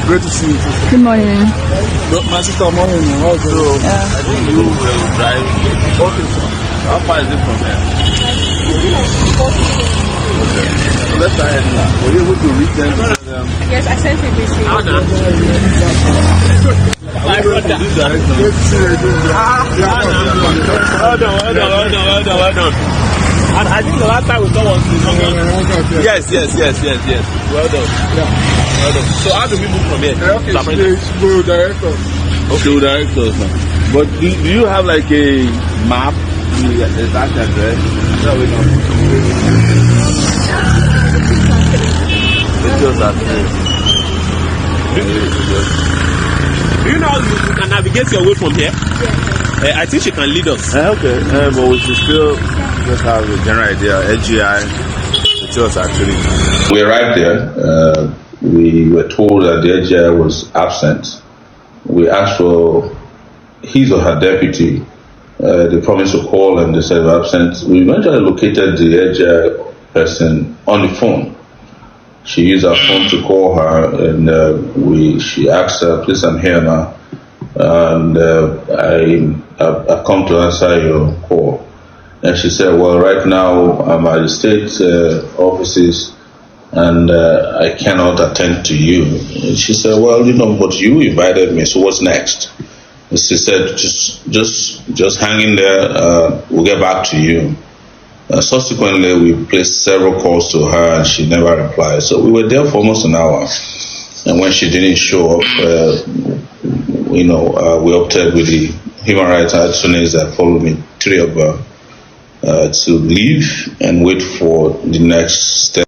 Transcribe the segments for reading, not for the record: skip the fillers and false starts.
Great to see you. Good morning. My sister, morning. I think you will drive. Okay, sir. How far is it from here? Okay. So let's start heading now. Were you able to reach them? Yes, I sent a message. How now? I brought that. Hold on. And I think the last time we saw was Yes. Well done. Well done. So how do we move from here? We'll direct us. Okay, we'll direct us now. But do you have like a map? The exact address? No, we don't. It's just that. Do you know how you can navigate your way from here? I think she can lead us. Okay, but we should still just have a general idea. AGI, it's us actually. We arrived there. We were told that the AGI was absent. We asked for his or her deputy. They promised to call and they said they were absent. We eventually located the AGI person on the phone. She used her phone to call her, and she asked her, "Please, I'm here now, and I've come to answer your call." And she said, "Well, right now I'm at the state offices, and I cannot attend to you." And she said, "Well, but you invited me, so what's next?" And she said, "Just hang in there. We'll get back to you." Subsequently, we placed several calls to her, and she never replied. So we were there for almost an hour. And when she didn't show up, we opted with the human rights attorneys that followed me, three of her, to leave and wait for the next steps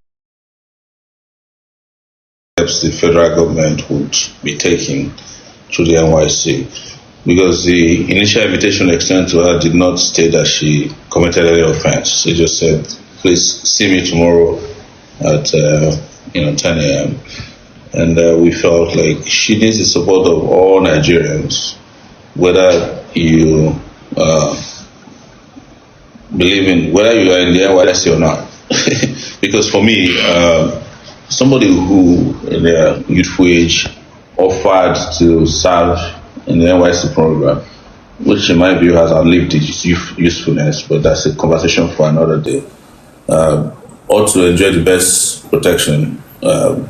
the federal government would be taking through the NYC. Because the initial invitation extended to her did not state that she committed any offense. It just said, "Please see me tomorrow at 10 a.m." And we felt like she needs the support of all Nigerians, whether you whether you are in the NYC or not. Because for me, somebody who in their youthful age offered to serve in the NYC program, which in my view has outlived its usefulness, but that's a conversation for another day, ought to enjoy the best protection,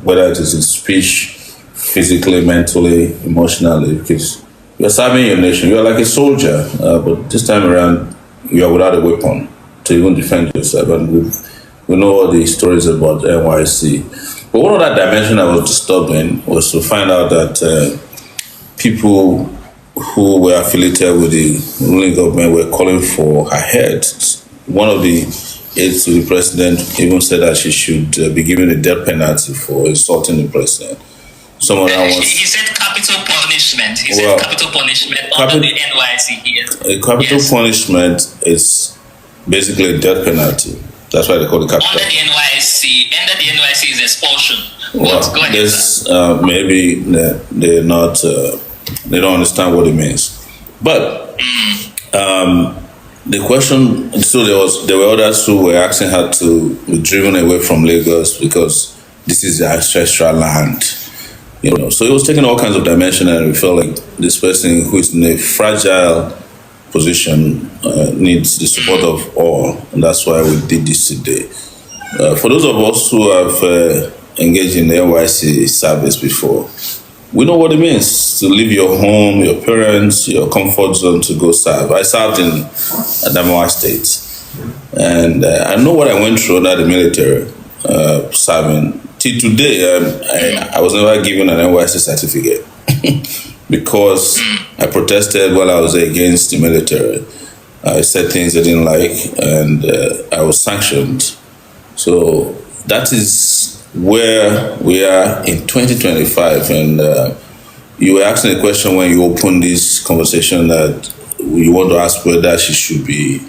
whether it is in speech, physically, mentally, emotionally, because you're serving your nation. You're like a soldier, but this time around, you are without a weapon to even defend yourself. And we know all the stories about NYC. But one other dimension that was disturbing was to find out that people who were affiliated with the ruling government were calling for her head. One of the aides to the president even said that she should be given a death penalty for insulting the president. He said capital punishment. Said capital punishment under the NYC. A capital punishment is basically a death penalty. That's why they call it capital. Under the NYC is expulsion. Well, maybe they're not. They don't understand what it means. But the question. So there were others who were asking her to be driven away from Lagos because this is the ancestral land. So it was taking all kinds of dimension, and we felt like this person who is in a fragile position needs the support of all, and that's why we did this today. For those of us who have engaged in the NYC service before, we know what it means to leave your home, your parents, your comfort zone to go serve. I served in Adamawa State, and I know what I went through under the military serving. Till today, I was never given an NYC certificate because I protested while I was against the military. I said things I didn't like, and I was sanctioned. So that is where we are in 2025. And you were asking a question when you opened this conversation that you want to ask whether she should be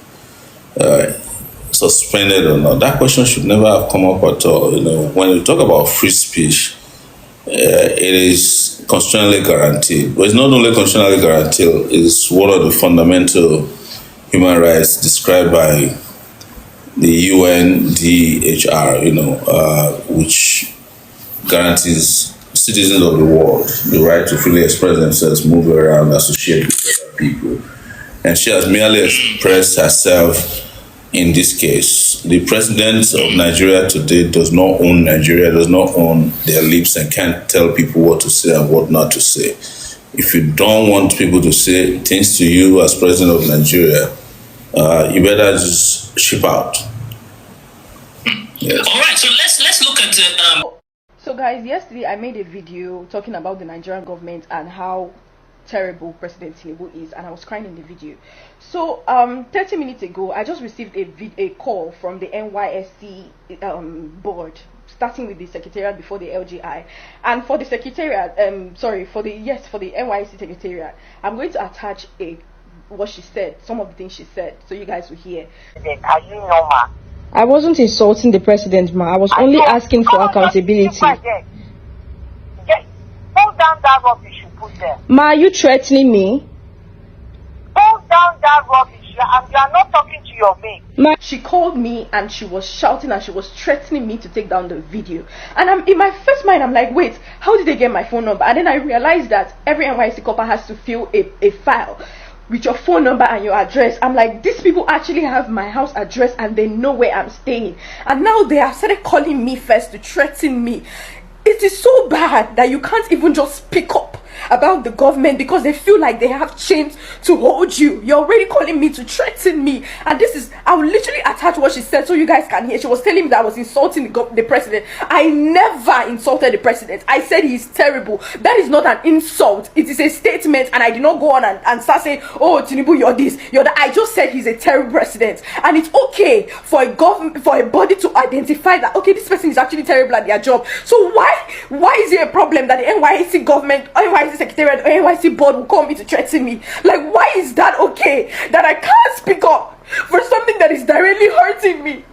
suspended or not. That question should never have come up at all. When you talk about free speech, it is constitutionally guaranteed. But it's not only constitutionally guaranteed, it's one of the fundamental human rights described by the UNDHR, which guarantees citizens of the world the right to freely express themselves, move around, associate with other people. And she has merely expressed herself in this case. The president of Nigeria today does not own Nigeria, does not own their lips, and can't tell people what to say and what not to say. If you don't want people to say things to you as president of Nigeria, you better just ship out. Yes. All right, so let's look at So guys, yesterday I made a video talking about the Nigerian government and how terrible President Tinubu is, and I was crying in the video. So 30 minutes ago I just received a call from the Nysc board, starting with the secretariat before the LGI, and for the secretariat, for the Nysc secretariat, I'm going to attach what she said, some of the things she said, so you guys will hear. Are you normal? I wasn't insulting the president, ma. I was only asking for accountability. Hold down that rubbish you put there. Ma, are you threatening me? Hold down that rubbish. You are not talking to your mate. Ma, she called me and she was shouting and she was threatening me to take down the video. And in my first mind, I'm like, wait, how did they get my phone number? And then I realized that every Nysc Corper has to fill a file with your phone number and your address. I'm like, these people actually have my house address and they know where I'm staying. And now they have started calling me first to threaten me. It is so bad that you can't even just speak up about the government because they feel like they have chains to hold you. You're already calling me to threaten me, and this is, I will literally attach what she said so you guys can hear. She was telling me that I was insulting the president. I never insulted the president. I said he's terrible. That is not an insult, it is a statement, and I did not go on and start saying, oh Tinubu, you're this, you're that. I just said he's a terrible president, and it's okay for a government, for a body to identify that, okay, this person is actually terrible at their job. So why is it a problem that the NYC government, NYC secretariat, or NYC board will call me to threaten me? Like, why is that okay? That I can't speak up for something that is directly hurting me?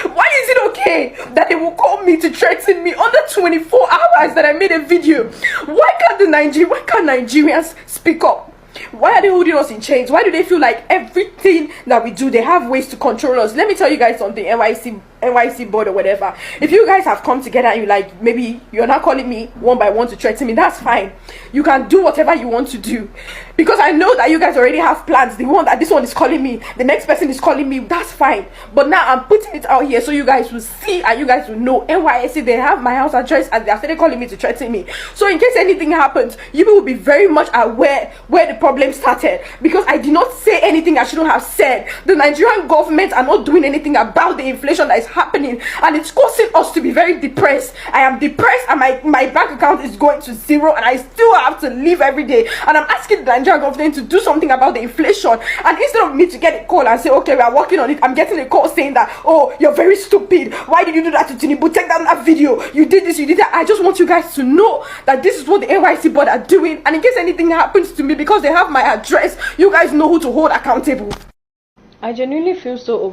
Why is it okay that they will call me to threaten me under 24 hours that I made a video? Why can't Nigerians speak up? Why are they holding us in chains? Why do they feel like everything that we do, they have ways to control us? Let me tell you guys something, NYC board or whatever. If you guys have come together and you like, maybe you're not calling me one by one to threaten me, that's fine. You can do whatever you want to do, because I know that you guys already have plans. The one that this one is calling me, the next person is calling me, that's fine. But now I'm putting it out here so you guys will see and you guys will know. NYC, they have my house address and they are started calling me to threaten me. So in case anything happens, you will be very much aware where the problem started, because I did not say anything I shouldn't have said. The Nigerian government are not doing anything about the inflation that is happening, and it's causing us to be very depressed. I am depressed, and my bank account is going to zero, and I still have to live every day. And I'm asking the Nigerian government to do something about the inflation. And instead of me to get a call and say, okay, we are working on it, I'm getting a call saying that, oh, you're very stupid. Why did you do that to Tinubu? Take down that video. You did this, you did that. I just want you guys to know that this is what the NYC board are doing. And in case anything happens to me, because they have my address, you guys know who to hold accountable. I genuinely feel so over